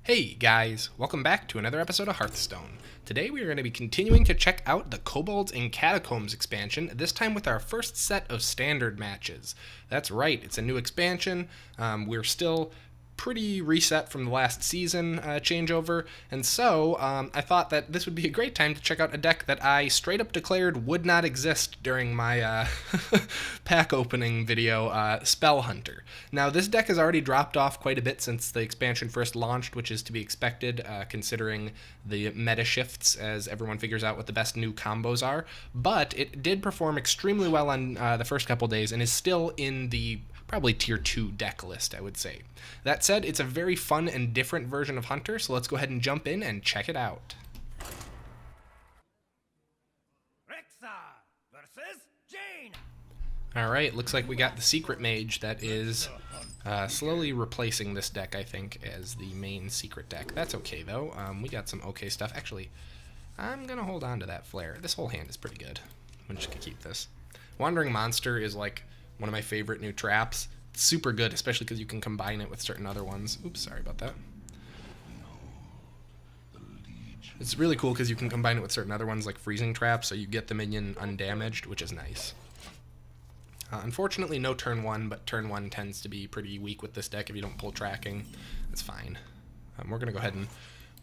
Hey guys, welcome back to another episode of Hearthstone. Today we are going to be continuing to check out the Kobolds Catacombs expansion, this time with our first set of standard matches. That's right, it's a new expansion. We're still pretty reset from the last season changeover, and so I thought that this would be a great time to check out a deck that I straight up declared would not exist during my pack opening video, Spell Hunter. Now this deck has already dropped off quite a bit since the expansion first launched, which is to be expected considering the meta shifts as everyone figures out what the best new combos are, but it did perform extremely well on the first couple days and is still in the probably tier 2 deck list, I would say. That said, it's a very fun and different version of Hunter, so let's go ahead and jump in and check it out. Alright, looks like we got the Secret Mage that is slowly replacing this deck, I think, as the main secret deck. That's okay, though. We got some okay stuff. Actually, I'm going to hold on to that Flare. This whole hand is pretty good. I'm just going to keep this. Wandering Monster is like one of my favorite new traps. It's super good, especially because you can combine it with certain other ones. Oops, sorry about that. It's really cool because you can combine it with certain other ones like Freezing Trap, so you get the minion undamaged, which is nice. Unfortunately, no turn 1, but turn 1 tends to be pretty weak with this deck if you don't pull tracking. That's fine. We're going to go ahead and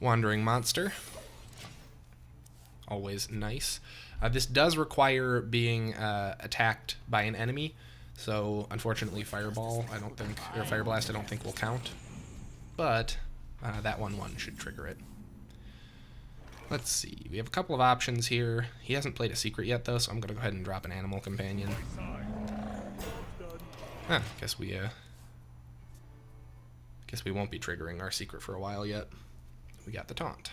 Wandering Monster. Always nice. This does require being attacked by an enemy. So, unfortunately, Fireball, I don't think, or Fire Blast, I don't think will count. But, that 1/1 should trigger it. Let's see, we have a couple of options here. He hasn't played a secret yet, though, so I'm going to go ahead and drop an Animal Companion. Guess we won't be triggering our secret for a while yet. We got the Taunt.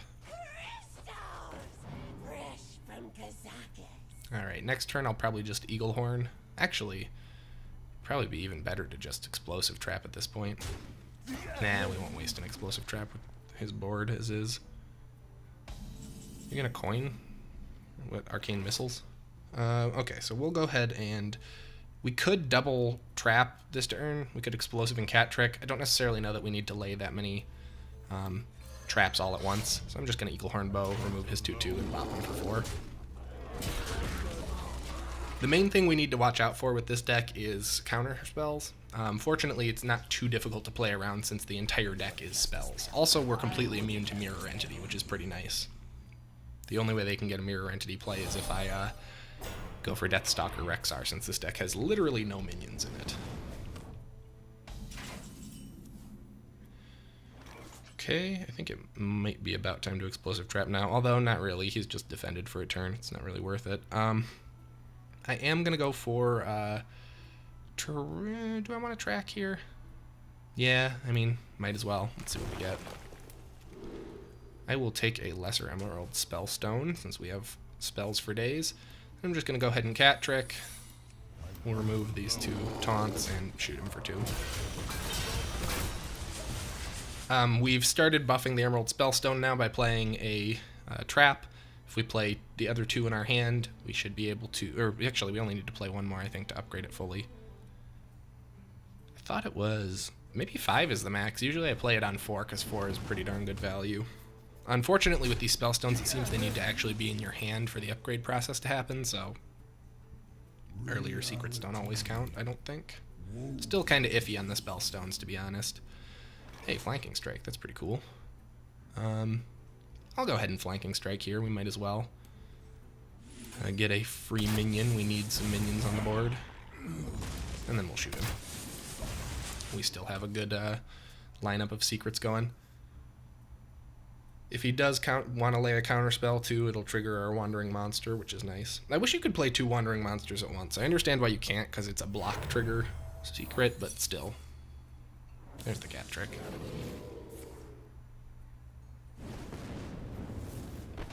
Alright, next turn I'll probably just Eagle Horn. Actually, probably be even better to just Explosive Trap at this point. Nah, we won't waste an Explosive Trap with his board as is. You're gonna coin? What, Arcane Missiles? Okay, so we'll go ahead and we could double trap this turn. We could Explosive and Cat Trick. I don't necessarily know that we need to lay that many traps all at once, so I'm just gonna Eagle Horn Bow, remove his 2/2, and bop him for 4. The main thing we need to watch out for with this deck is counter spells. Fortunately, it's not too difficult to play around since the entire deck is spells. Also, we're completely immune to Mirror Entity, which is pretty nice. The only way they can get a Mirror Entity play is if I go for Deathstalker Rexar, since this deck has literally no minions in it. Okay, I think it might be about time to Explosive Trap now, although not really. He's just defended for a turn. It's not really worth it. I am going to go for, do I want to track here? Yeah, I mean, might as well. Let's see what we get. I will take a Lesser Emerald Spellstone, since we have spells for days. I'm just going to go ahead and Cat Trick. We'll remove these 2 taunts and shoot him for 2. We've started buffing the Emerald Spellstone now by playing a trap. If we play the other 2 in our hand, we should be able to, or actually we only need to play 1 more, I think, to upgrade it fully. I thought it was, maybe 5 is the max. Usually I play it on 4, because 4 is pretty darn good value. Unfortunately, with these Spellstones, it seems they need to actually be in your hand for the upgrade process to happen, so earlier secrets don't always count, I don't think. Still kind of iffy on the Spellstones, to be honest. Hey, Flanking Strike, that's pretty cool. I'll go ahead and Flanking Strike here, we might as well. Get a free minion, we need some minions on the board. And then we'll shoot him. We still have a good lineup of secrets going. If he does want to lay a counter spell too, it'll trigger our Wandering Monster, which is nice. I wish you could play 2 Wandering Monsters at once. I understand why you can't, because it's a block trigger secret, but still. There's the Cat Trick.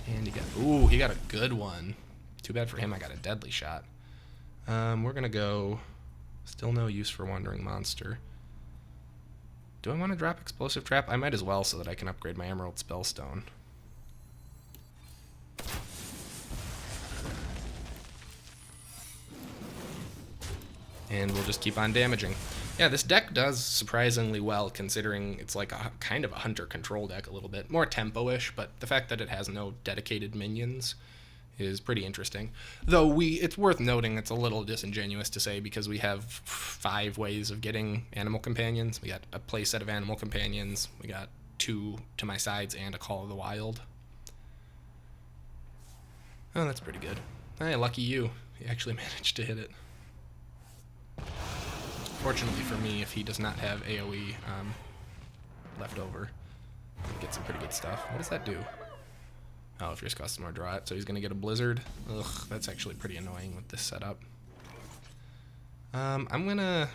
And he got a good one. Too bad for him, I got a Deadly Shot. We're gonna go, still no use for Wandering Monster. Do I want to drop Explosive Trap? I might as well, so that I can upgrade my Emerald Spellstone. And we'll just keep on damaging. Yeah, this deck does surprisingly well considering it's like a kind of a hunter control deck a little bit. More tempo-ish, but the fact that it has no dedicated minions is pretty interesting. Though it's worth noting it's a little disingenuous to say because we have 5 ways of getting animal companions. We got a play set of animal companions, we got 2 to my sides, and a Call of the Wild. Oh, that's pretty good. Hey, lucky you. You actually managed to hit it. Fortunately for me, if he does not have AoE left over, get some pretty good stuff. What does that do? Oh, if you're customer, draw it. So he's going to get a Blizzard. Ugh, that's actually pretty annoying with this setup. I'm going to...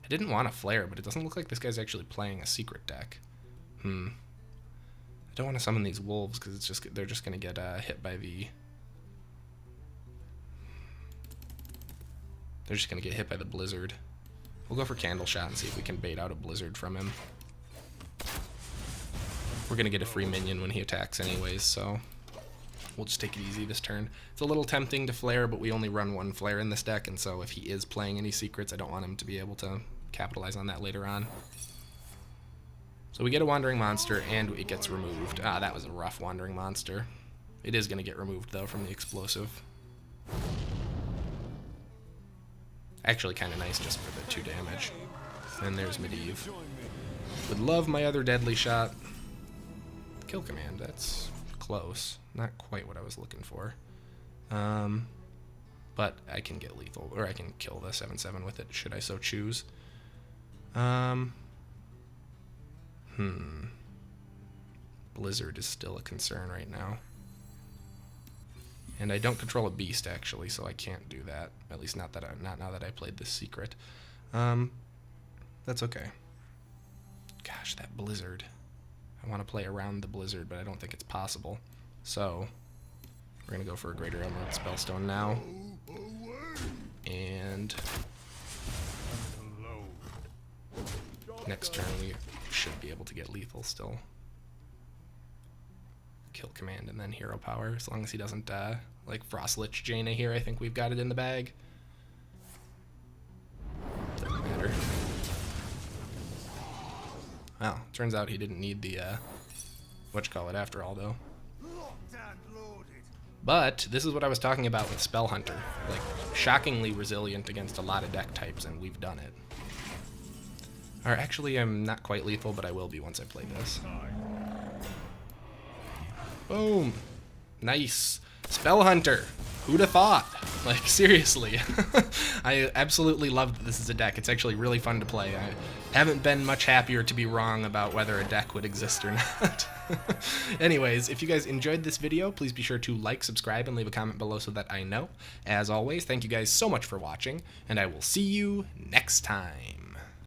I didn't want a Flare, but it doesn't look like this guy's actually playing a secret deck. I don't want to summon these wolves because they're just going to get hit by the... They're just going to get hit by the Blizzard. We'll go for Candle Shot and see if we can bait out a Blizzard from him. We're going to get a free minion when he attacks anyways, so we'll just take it easy this turn. It's a little tempting to Flare, but we only run 1 Flare in this deck, and so if he is playing any secrets, I don't want him to be able to capitalize on that later on. So we get a Wandering Monster, and it gets removed. Ah, that was a rough Wandering Monster. It is going to get removed, though, from the Explosive. Actually kind of nice just for the 2 damage. And there's Medivh. Would love my other Deadly Shot. Kill Command, that's close. Not quite what I was looking for. But I can get lethal, or I can kill the 7/7 with it, should I so choose. Blizzard is still a concern right now. And I don't control a beast, actually, so I can't do that. At least not now that I played this secret. That's okay. Gosh, that Blizzard. I want to play around the Blizzard, but I don't think it's possible. So, we're going to go for a Greater Emerald Spellstone now. And next turn we should be able to get lethal still. Kill Command and then Hero Power, as long as he doesn't like Frostlich Jaina here. I think we've got it in the bag. Doesn't matter. Well, turns out he didn't need the whatchamacallit after all, though. But this is what I was talking about with Spell Hunter, like shockingly resilient against a lot of deck types, and we've done it. Or actually, I'm not quite lethal, but I will be once I play this. Boom. Nice. Spell Hunter. Who'd have thought? Like, seriously. I absolutely love that this is a deck. It's actually really fun to play. I haven't been much happier to be wrong about whether a deck would exist or not. Anyways, if you guys enjoyed this video, please be sure to like, subscribe, and leave a comment below so that I know. As always, thank you guys so much for watching, and I will see you next time.